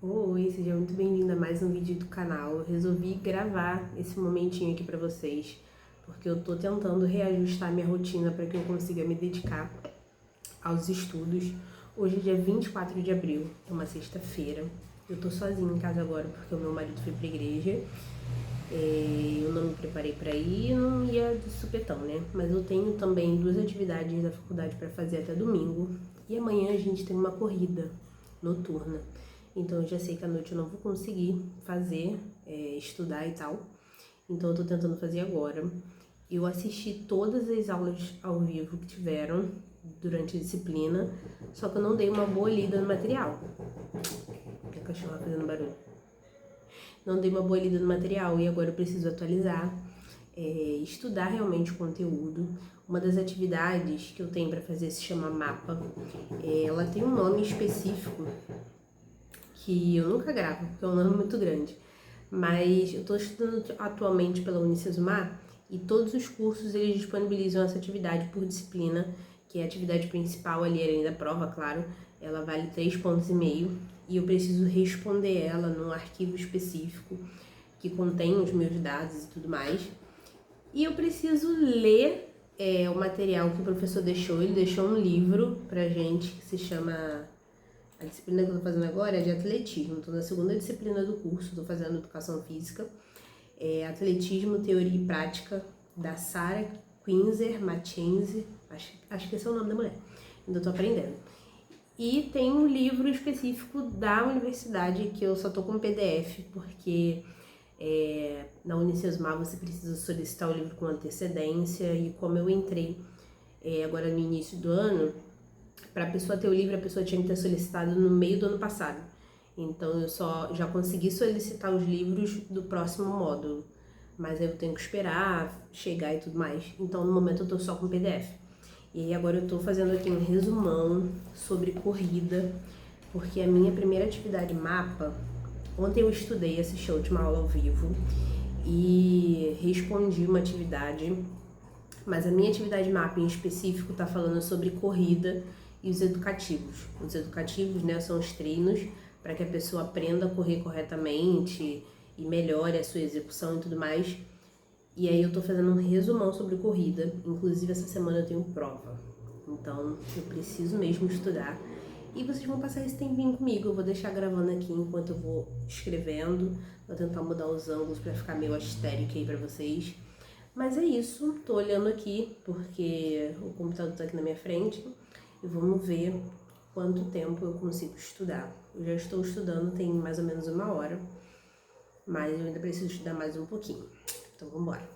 Oi, seja muito bem-vinda a mais um vídeo do canal. Eu resolvi gravar esse momentinho aqui pra vocês, porque eu tô tentando reajustar minha rotina para que eu consiga me dedicar aos estudos. Hoje é dia 24 de abril, é uma sexta-feira. Eu tô sozinha em casa agora porque o meu marido foi pra igreja. Eu não me preparei para ir, não ia de supetão, né? Mas eu tenho também 2 atividades da faculdade para fazer até domingo. E amanhã a gente tem uma corrida noturna. Então eu já sei que à noite eu não vou conseguir fazer, estudar e tal. Então eu tô tentando fazer agora. Eu assisti todas as aulas ao vivo que tiveram durante a disciplina, só que eu não dei uma boa lida no material. Minha cachorra fazendo barulho. Não dei uma boa lida no material e agora eu preciso atualizar, estudar realmente o conteúdo. Uma das atividades que eu tenho para fazer se chama mapa. Ela tem um nome específico que eu nunca gravo, porque é um nome muito grande. Mas eu estou estudando atualmente pela Unicesumar e todos os cursos eles disponibilizam essa atividade por disciplina, que é a atividade principal ali, além da prova, claro. Ela vale 3,5 pontos e eu preciso responder ela num arquivo específico que contém os meus dados e tudo mais. E eu preciso ler o material que o professor deixou. Ele deixou um livro pra gente que se chama... A disciplina que eu tô fazendo agora é de atletismo. Tô na segunda disciplina do curso, tô fazendo educação física. Atletismo, teoria e prática, da Sarah Quinzer Mackenzie. Acho que esse é o nome da mulher. Ainda tô aprendendo. E tem um livro específico da universidade que eu só tô com PDF, porque na Unicesumar você precisa solicitar o livro com antecedência, e como eu entrei agora no início do ano, para a pessoa ter o livro, a pessoa tinha que ter solicitado no meio do ano passado. Então eu só já consegui solicitar os livros do próximo módulo, mas eu tenho que esperar chegar e tudo mais. Então no momento eu tô só com PDF. E aí agora eu tô fazendo aqui um resumão sobre corrida, porque a minha primeira atividade mapa, ontem eu estudei, assisti a última aula ao vivo e respondi uma atividade, mas a minha atividade mapa em específico tá falando sobre corrida e os educativos. Os educativos, né, são os treinos para que a pessoa aprenda a correr corretamente e melhore a sua execução e tudo mais. E aí eu tô fazendo um resumão sobre corrida, inclusive essa semana eu tenho prova, então eu preciso mesmo estudar. E vocês vão passar esse tempinho comigo, eu vou deixar gravando aqui enquanto eu vou escrevendo, vou tentar mudar os ângulos pra ficar meio astérico aí pra vocês. Mas é isso, tô olhando aqui porque o computador tá aqui na minha frente e vamos ver quanto tempo eu consigo estudar. Eu já estou estudando tem mais ou menos 1 hora, mas eu ainda preciso estudar mais um pouquinho. Então vamos embora.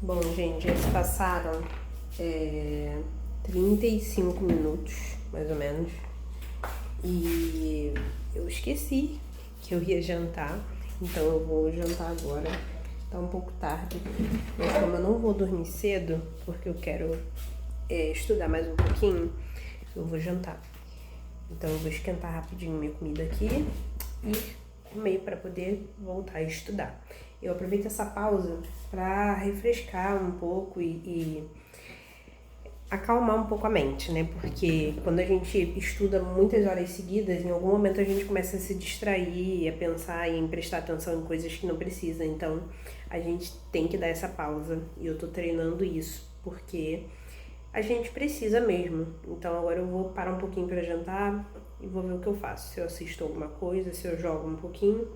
Bom, gente, já se passaram 35 minutos, mais ou menos. E eu esqueci que eu ia jantar, então eu vou jantar agora. Tá um pouco tarde, mas como eu não vou dormir cedo, porque eu quero estudar mais um pouquinho, eu vou jantar. Então eu vou esquentar rapidinho minha comida aqui e comer para poder voltar a estudar. Eu aproveito essa pausa para refrescar um pouco e acalmar um pouco a mente, né? Porque quando a gente estuda muitas horas seguidas, em algum momento a gente começa a se distrair, a pensar em prestar atenção em coisas que não precisa. Então, a gente tem que dar essa pausa. E eu tô treinando isso, porque a gente precisa mesmo. Então, agora eu vou parar um pouquinho para jantar e vou ver o que eu faço. Se eu assisto alguma coisa, se eu jogo um pouquinho.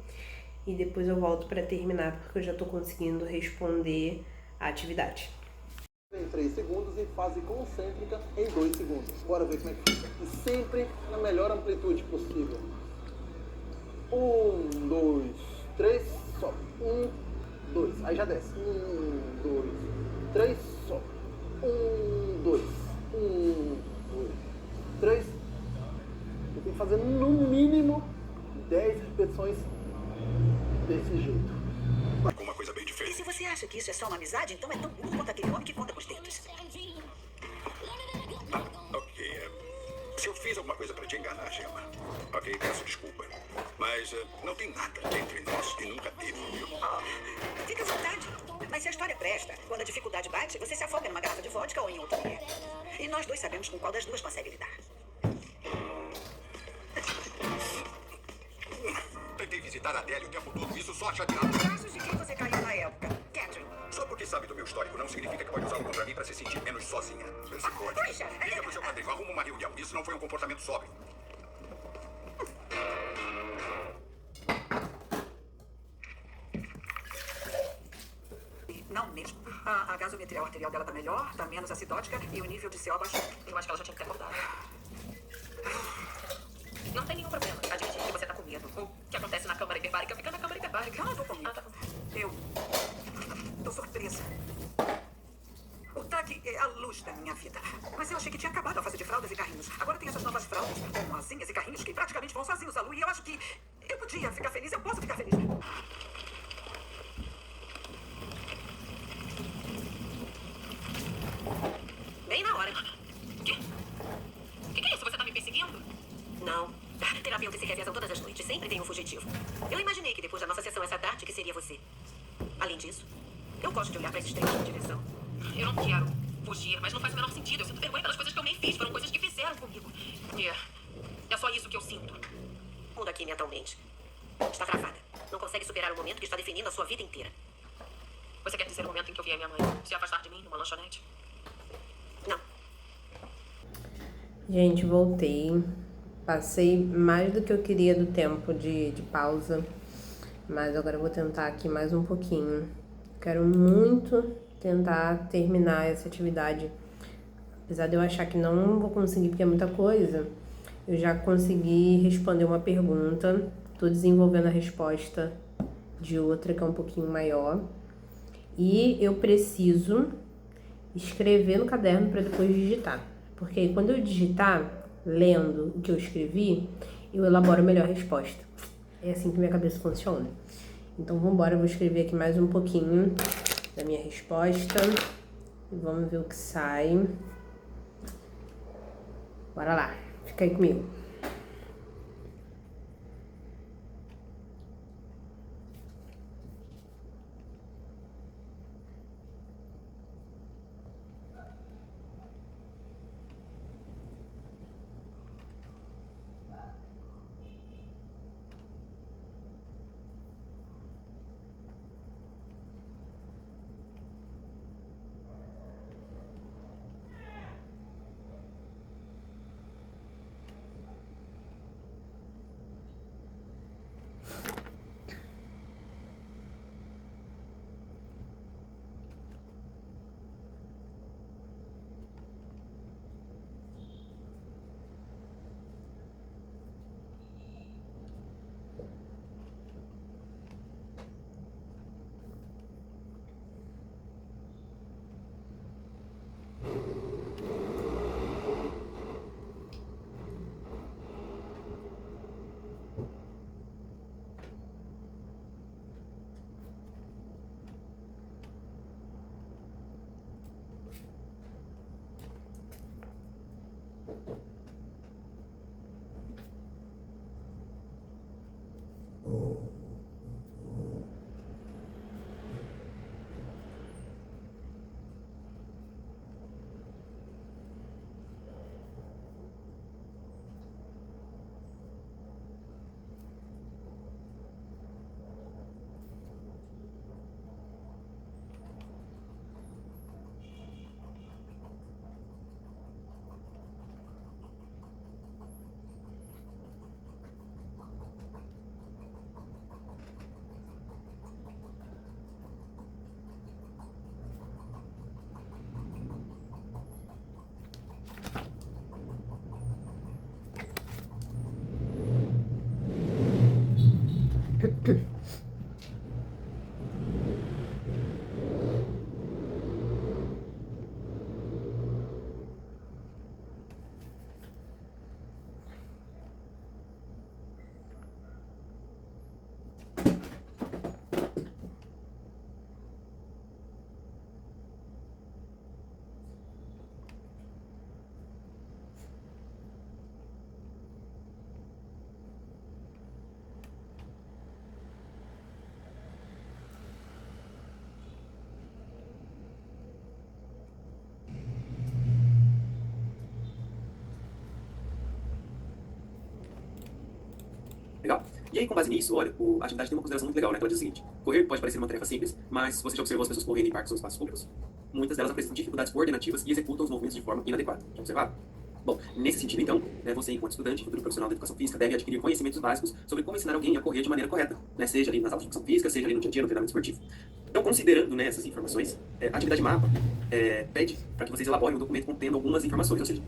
E depois eu volto para terminar, porque eu já tô conseguindo responder a atividade. Em 3 segundos e fase concêntrica em 2 segundos. Bora ver como é que fica. E sempre na melhor amplitude possível. 1, 2, 3, sobe. 1, 2. Aí já desce. 1, 2, 3, sobe. 1, 2. 1, 2, 3. Você tem que fazer no mínimo 10 repetições desse jeito. Uma coisa bem diferente. E se você acha que isso é só uma amizade, então é tão burro quanto aquele homem que conta com os dedos. Ok. Se eu fiz alguma coisa pra te enganar, Gemma, ok, peço desculpa. Mas não tem nada entre nós e nunca teve, viu? Fica à vontade. Mas se a história presta, quando a dificuldade bate, você se afoga numa garrafa de vodka ou em outra mulher. E nós dois sabemos com qual das duas consegue lidar. Tentei visitar a Adélia o tempo todo, isso só chateado. Traços de quem você caiu na época? Catherine. Só porque sabe do meu histórico não significa que pode usá-lo contra mim pra se sentir menos sozinha. Você pode. Puxa! Liga pro seu padrinho, arruma uma reunião. Isso não foi um comportamento sóbrio. Não mesmo. A gasometria arterial dela tá melhor, tá menos acidótica e o nível de CO baixou. Eu acho que ela já tinha que ter acordado. Não tem nenhum problema. Admitir que você tá com medo. O que acontece na câmara hiperbárica fica na câmara hiperbárica. Ah, tô com medo. Eu tô surpresa. O TAG é a luz da minha vida. Mas eu achei que tinha acabado a fase de fraldas e carrinhos. Agora tem essas novas fraldas com asinhas e carrinhos que praticamente vão sozinhos à lua. E eu acho que eu podia ficar feliz. Eu posso ficar feliz. Bem na hora. O quê? O que é isso? Você tá me perseguindo? Não. Terapeutas se revezam todas as noites. Sempre tem um fugitivo. Eu imaginei que depois da nossa sessão essa tarde que seria você. Além disso, eu gosto de olhar pra esses trens de direção. Eu não quero fugir, mas não faz o menor sentido. Eu sinto vergonha pelas coisas que eu nem fiz. Foram coisas que fizeram comigo. É só isso que eu sinto. Muda aqui mentalmente. Está travada. Não consegue superar o momento que está definindo a sua vida inteira. Você quer dizer o momento em que eu vi a minha mãe se afastar de mim numa lanchonete? Não. Gente, voltei. Passei mais do que eu queria do tempo de pausa, mas agora eu vou tentar aqui mais um pouquinho. Quero muito tentar terminar essa atividade. Apesar de eu achar que não vou conseguir porque é muita coisa, eu já consegui responder uma pergunta. Tô desenvolvendo a resposta de outra que é um pouquinho maior. E eu preciso escrever no caderno para depois digitar. Porque aí quando eu digitar, lendo o que eu escrevi, eu elaboro melhor a resposta. É assim que minha cabeça funciona. Então vamos embora, eu vou escrever aqui mais um pouquinho da minha resposta e vamos ver o que sai. Bora lá, fica aí comigo. Legal? E aí, com base nisso, olha, a atividade tem uma consideração muito legal, né? Ela diz o seguinte: correr pode parecer uma tarefa simples, mas se você já observou as pessoas correndo em parques ou espaços públicos, muitas delas apresentam dificuldades coordenativas e executam os movimentos de forma inadequada. Já observaram? Bom, nesse sentido, então, você, enquanto estudante e futuro profissional da educação física, deve adquirir conhecimentos básicos sobre como ensinar alguém a correr de maneira correta, né? Seja ali nas aulas de educação física, seja ali no dia a dia, no treinamento esportivo. Então, considerando, né, essas informações, a atividade mapa pede para que vocês elaborem um documento contendo algumas informações, ou seja,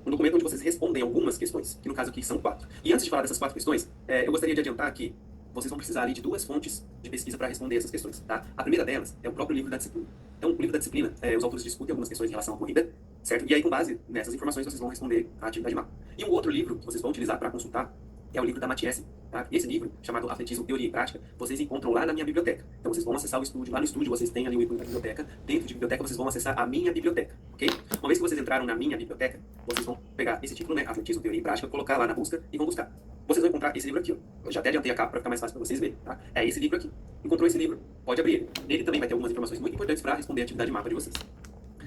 um documento onde vocês respondem algumas questões, que no caso aqui são 4. E antes de falar dessas 4 questões, eu gostaria de adiantar que vocês vão precisar ali de 2 fontes de pesquisa para responder essas questões, tá? A primeira delas é o próprio livro da disciplina. Então, o livro da disciplina, os autores discutem algumas questões em relação à corrida, certo? E aí, com base nessas informações, vocês vão responder a atividade mapa. E um outro livro que vocês vão utilizar para consultar é o livro da Mathiesse, tá? Esse livro, chamado Atletismo, Teoria e Prática, vocês encontram lá na minha biblioteca. Então, vocês vão acessar o estúdio. Lá no estúdio, vocês têm ali o ícone da biblioteca. Dentro de biblioteca, vocês vão acessar a minha biblioteca, ok? Uma vez que vocês entraram na minha biblioteca, vocês vão pegar esse título, né? Atletismo, Teoria e Prática, colocar lá na busca e vão buscar. Vocês vão encontrar esse livro aqui, ó. Eu já até adiantei a capa para ficar mais fácil para vocês verem, tá? É esse livro aqui. Encontrou esse livro? Pode abrir ele. Nele também vai ter algumas informações muito importantes para responder a atividade mapa de vocês.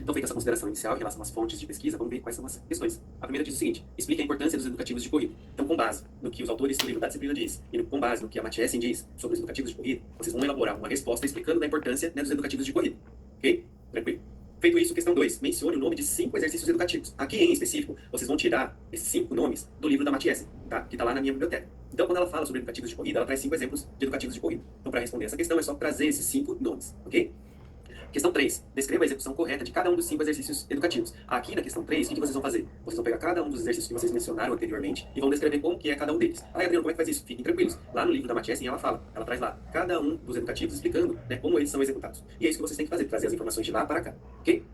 Então, feita essa consideração inicial em relação às fontes de pesquisa, vamos ver quais são as questões. A primeira diz o seguinte: explique a importância dos educativos de corrida. Então, com base no que os autores do livro da disciplina diz e com base no que a Mathiesse diz sobre os educativos de corrida, vocês vão elaborar uma resposta explicando da importância, né, dos educativos de corrida. Ok? Tranquilo? Feito isso, questão 2. Mencione o nome de 5 exercícios educativos. Aqui, em específico, vocês vão tirar esses 5 nomes do livro da Mathiesse, tá? Que está lá na minha biblioteca. Então, quando ela fala sobre educativos de corrida, ela traz 5 exemplos de educativos de corrida. Então, para responder essa questão, é só trazer esses 5 nomes, ok? Questão 3. Descreva a execução correta de cada um dos 5 exercícios educativos. Aqui na questão 3, o que vocês vão fazer? Vocês vão pegar cada um dos exercícios que vocês mencionaram anteriormente e vão descrever como que é cada um deles. Ah, Adriano, como é que faz isso? Fiquem tranquilos. Lá no livro da Mathiesse, ela traz lá cada um dos educativos explicando, né, como eles são executados. E é isso que vocês têm que fazer, trazer as informações de lá para cá, ok?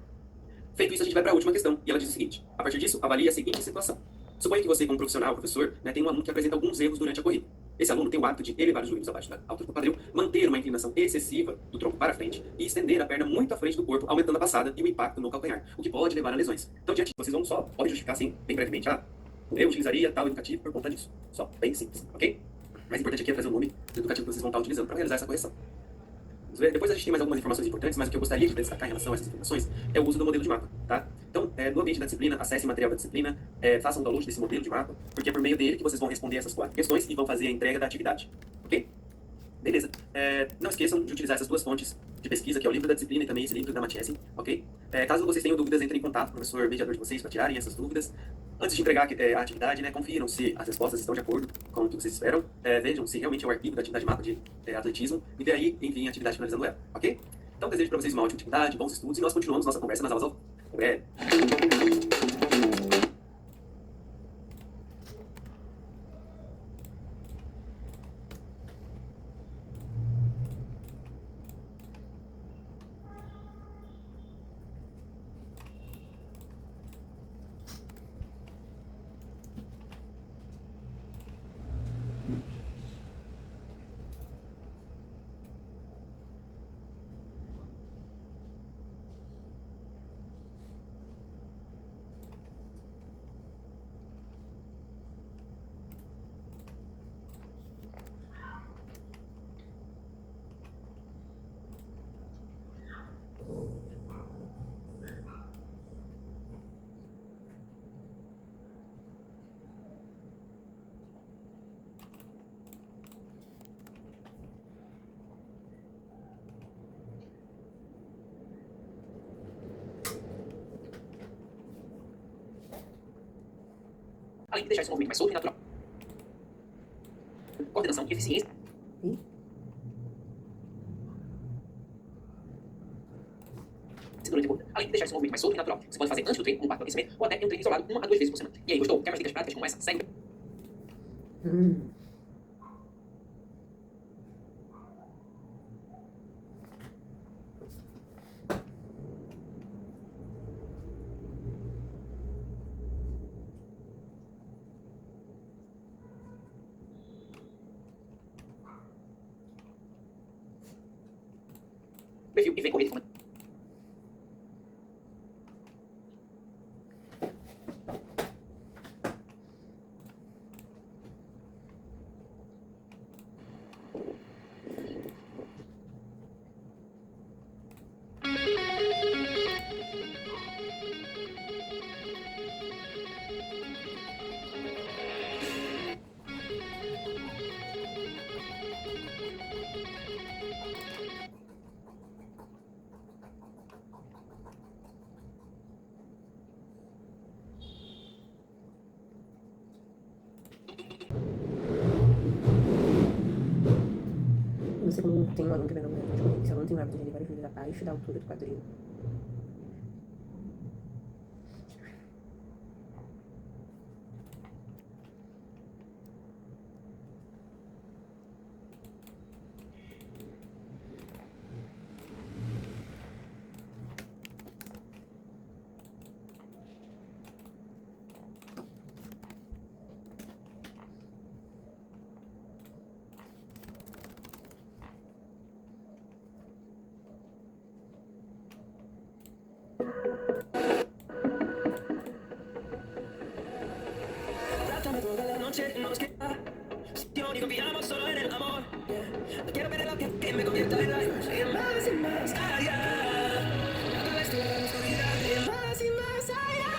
Feito isso, a gente vai para a última questão, e ela diz o seguinte: a partir disso, avalie a seguinte situação. Suponha que você, como profissional, professor, né, tem um aluno que apresenta alguns erros durante a corrida. Esse aluno tem o hábito de elevar os joelhos abaixo da altura do quadril, manter uma inclinação excessiva do tronco para frente e estender a perna muito à frente do corpo, aumentando a passada e o impacto no calcanhar, o que pode levar a lesões. Então, diante disso, vocês vão podem justificar assim, bem brevemente: eu utilizaria tal educativo por conta disso. Só, bem simples, ok? Mais importante aqui é trazer o nome do educativo que vocês vão estar utilizando para realizar essa correção. Depois a gente tem mais algumas informações importantes, mas o que eu gostaria de destacar em relação a essas informações é o uso do modelo de mapa, tá? Então, no ambiente da disciplina, acesse o material da disciplina, façam um download desse modelo de mapa, porque é por meio dele que vocês vão responder essas 4 questões e vão fazer a entrega da atividade, ok? Beleza. Não esqueçam de utilizar essas 2 fontes de pesquisa, que é o livro da disciplina e também esse livro da Mathiesse, ok? Caso vocês tenham dúvidas, entrem em contato com o professor mediador de vocês para tirarem essas dúvidas. Antes de entregar a atividade, né, confiram se as respostas estão de acordo com o que vocês esperam. Vejam se realmente é o arquivo da atividade mapa de atletismo e daí enviem a atividade finalizando ela, ok? Então, desejo para vocês uma ótima atividade, bons estudos e nós continuamos nossa conversa nas aulas ao breve. Além de deixar esse movimento mais solto e natural. Coordenação e eficiência. Durante a corrida. Além de deixar esse movimento mais solto e natural. Você pode fazer antes do treino, como parte do aquecimento, ou até em um treino isolado 1 a 2 vezes por semana. E aí, gostou? Quer mais dicas práticas como essa? Segue. perfil e vem com ele como... Você, como tem um aluno que vai não esse aluno tem o hábito de ler vários livros abaixo da altura do quadril. Toda la noche nos queda y confiamos solo en el amor. No quiero ver lo que me convierta en rayos y más allá. A través de la oscuridad y más allá.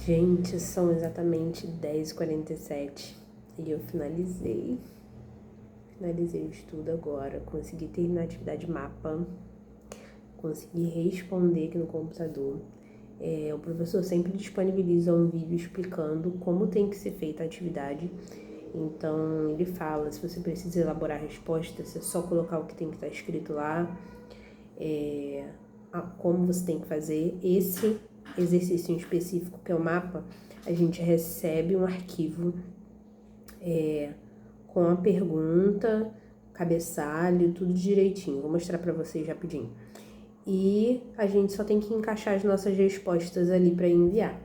Gente, são exatamente 10h47 e eu finalizei o estudo agora, consegui terminar a atividade mapa, consegui responder aqui no computador. O professor sempre disponibiliza um vídeo explicando como tem que ser feita a atividade, então ele fala, se você precisa elaborar a resposta, é só colocar o que tem que estar escrito lá, como você tem que fazer. Esse exercício em específico, que é o mapa, a gente recebe um arquivo com a pergunta, cabeçalho, tudo direitinho. Vou mostrar pra vocês rapidinho. E a gente só tem que encaixar as nossas respostas ali pra enviar.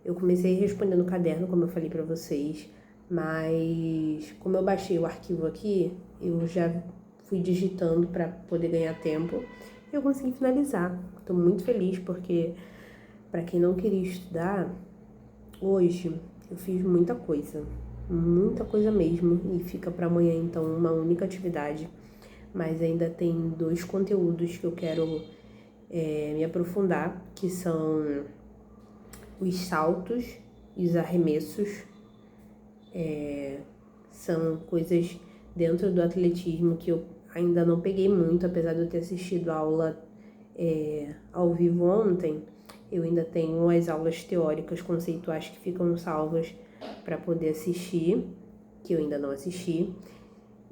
Eu comecei respondendo no caderno, como eu falei pra vocês, mas como eu baixei o arquivo aqui, eu já fui digitando pra poder ganhar tempo e eu consegui finalizar. Tô muito feliz porque, pra quem não queria estudar, hoje eu fiz muita coisa mesmo, e fica pra amanhã então uma única atividade, mas ainda tem 2 conteúdos que eu quero me aprofundar, que são os saltos e os arremessos. São coisas dentro do atletismo que eu ainda não peguei muito, apesar de eu ter assistido a aula ao vivo ontem. Eu ainda tenho as aulas teóricas conceituais que ficam salvas para poder assistir, que eu ainda não assisti.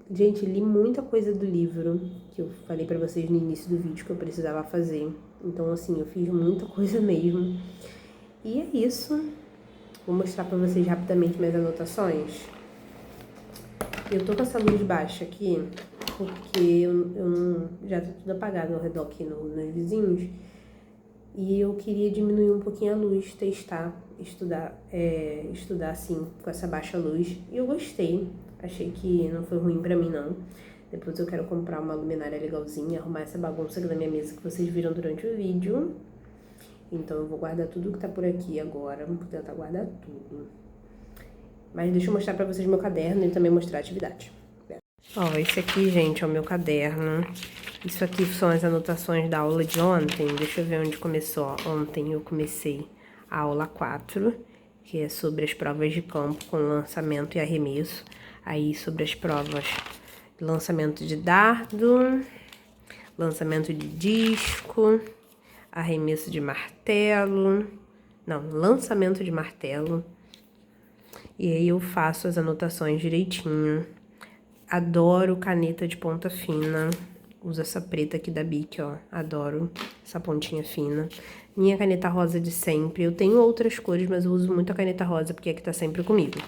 Gente, li muita coisa do livro que eu falei para vocês no início do vídeo que eu precisava fazer. Então, assim, eu fiz muita coisa mesmo. E é isso. Vou mostrar para vocês rapidamente minhas anotações. Eu tô com essa luz baixa aqui porque eu não, já tá tudo apagado ao redor aqui nos vizinhos. E eu queria diminuir um pouquinho a luz, testar, estudar assim, com essa baixa luz. E eu gostei, achei que não foi ruim pra mim não. Depois eu quero comprar uma luminária legalzinha, arrumar essa bagunça aqui da minha mesa que vocês viram durante o vídeo. Então eu vou guardar tudo que tá por aqui agora, vou tentar guardar tudo. Mas deixa eu mostrar pra vocês meu caderno e também mostrar a atividade. Ó, esse aqui, gente, é o meu caderno. Isso aqui são as anotações da aula de ontem. Deixa eu ver onde começou. Ontem eu comecei a aula 4, que é sobre as provas de campo com lançamento e arremesso. Aí sobre as provas de lançamento de dardo, lançamento de disco, arremesso de martelo, não, lançamento de martelo. E aí eu faço as anotações direitinho. Adoro caneta de ponta fina. Uso essa preta aqui da Bic, ó. Adoro essa pontinha fina. Minha caneta rosa de sempre. Eu tenho outras cores, mas eu uso muito a caneta rosa, porque é que tá sempre comigo.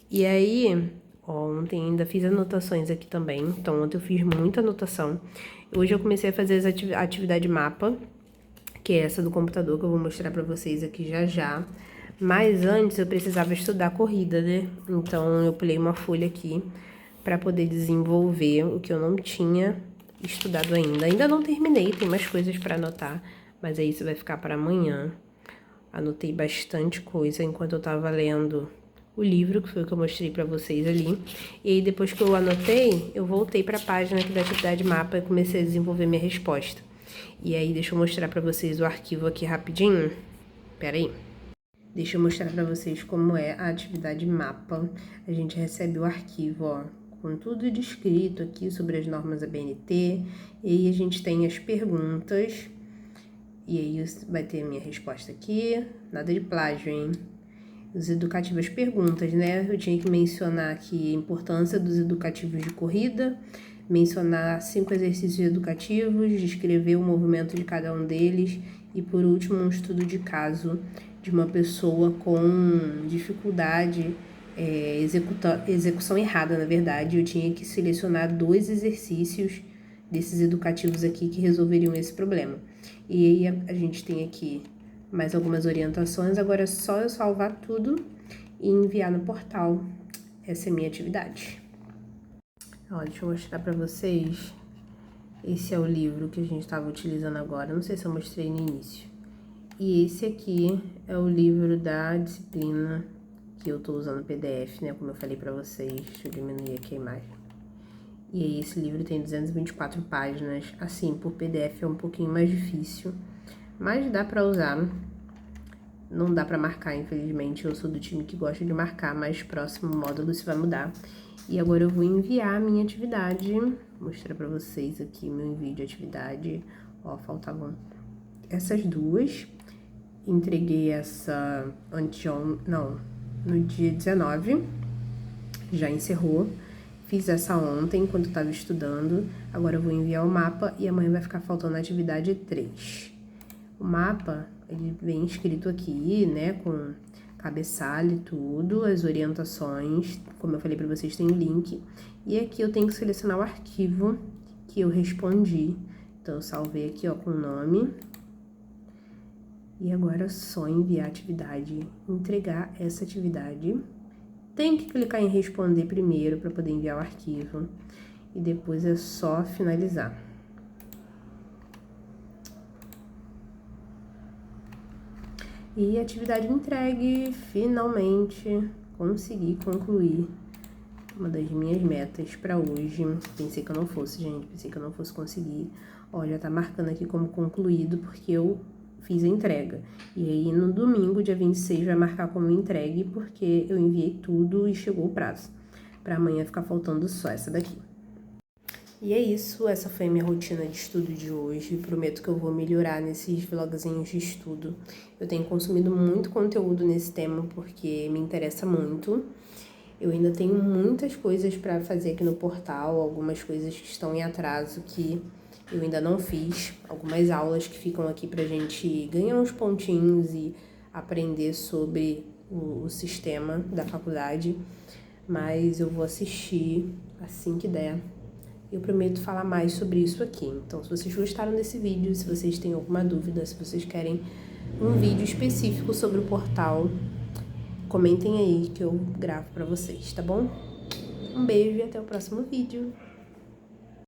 E aí, ó, ontem ainda fiz anotações aqui também. Então, ontem eu fiz muita anotação. Hoje eu comecei a fazer a atividade mapa, que é essa do computador, que eu vou mostrar pra vocês aqui já já. Mas antes eu precisava estudar corrida, né? Então, eu pulei uma folha aqui pra poder desenvolver o que eu não tinha estudado ainda. Ainda não terminei, tem mais coisas pra anotar, mas aí isso vai ficar para amanhã. Anotei bastante coisa enquanto eu tava lendo o livro, que foi o que eu mostrei pra vocês ali. E aí depois que eu anotei, eu voltei pra página aqui da atividade mapa e comecei a desenvolver minha resposta. E aí deixa eu mostrar pra vocês o arquivo aqui rapidinho. Pera aí. Deixa eu mostrar pra vocês como é a atividade mapa. A gente recebe o arquivo, ó, com tudo descrito aqui sobre as normas da BNT. E aí a gente tem as perguntas. E aí vai ter a minha resposta aqui. Nada de plágio, hein? Os educativos, perguntas, né? Eu tinha que mencionar aqui a importância dos educativos de corrida, mencionar 5 exercícios educativos, descrever o movimento de cada um deles e, por último, um estudo de caso de uma pessoa com dificuldade, execução errada, na verdade. Eu tinha que selecionar 2 exercícios desses educativos aqui que resolveriam esse problema. E aí a gente tem aqui mais algumas orientações. Agora é só eu salvar tudo e enviar no portal. Essa é a minha atividade. Ó, deixa eu mostrar pra vocês. Esse é o livro que a gente estava utilizando agora. Não sei se eu mostrei no início. E esse aqui é o livro da disciplina que eu tô usando PDF, né? Como eu falei pra vocês. Deixa eu diminuir aqui a imagem. E aí esse livro tem 224 páginas. Assim, por PDF é um pouquinho mais difícil, mas dá pra usar. Não dá pra marcar, infelizmente. Eu sou do time que gosta de marcar, mas próximo módulo isso vai mudar. E agora eu vou enviar a minha atividade. Vou mostrar pra vocês aqui meu envio de atividade. Ó, faltavam essas 2. Entreguei essa no dia 19. Já encerrou. Fiz essa ontem, enquanto eu tava estudando. Agora eu vou enviar o mapa e amanhã vai ficar faltando a atividade 3. O mapa, ele vem escrito aqui, né, com cabeçalho e tudo, as orientações. Como eu falei pra vocês, tem o link. E aqui eu tenho que selecionar o arquivo que eu respondi. Então, eu salvei aqui, ó, com o nome. E agora é só enviar a atividade, entregar essa atividade. Tem que clicar em responder primeiro para poder enviar o arquivo. E depois é só finalizar. E atividade entregue, finalmente consegui concluir uma das minhas metas para hoje. Pensei que eu não fosse, gente, pensei que eu não fosse conseguir. Ó, já tá marcando aqui como concluído porque eu fiz a entrega. E aí no domingo, dia 26, vai marcar como entregue porque eu enviei tudo e chegou o prazo. Para amanhã ficar faltando só essa daqui. E é isso, essa foi a minha rotina de estudo de hoje. Prometo que eu vou melhorar nesses vlogzinhos de estudo. Eu tenho consumido muito conteúdo nesse tema porque me interessa muito. Eu ainda tenho muitas coisas para fazer aqui no portal, algumas coisas que estão em atraso que eu ainda não fiz. Algumas aulas que ficam aqui pra gente ganhar uns pontinhos e aprender sobre o sistema da faculdade. Mas eu vou assistir assim que der. Eu prometo falar mais sobre isso aqui. Então, se vocês gostaram desse vídeo, se vocês têm alguma dúvida, se vocês querem um vídeo específico sobre o portal, comentem aí que eu gravo pra vocês, tá bom? Um beijo e até o próximo vídeo.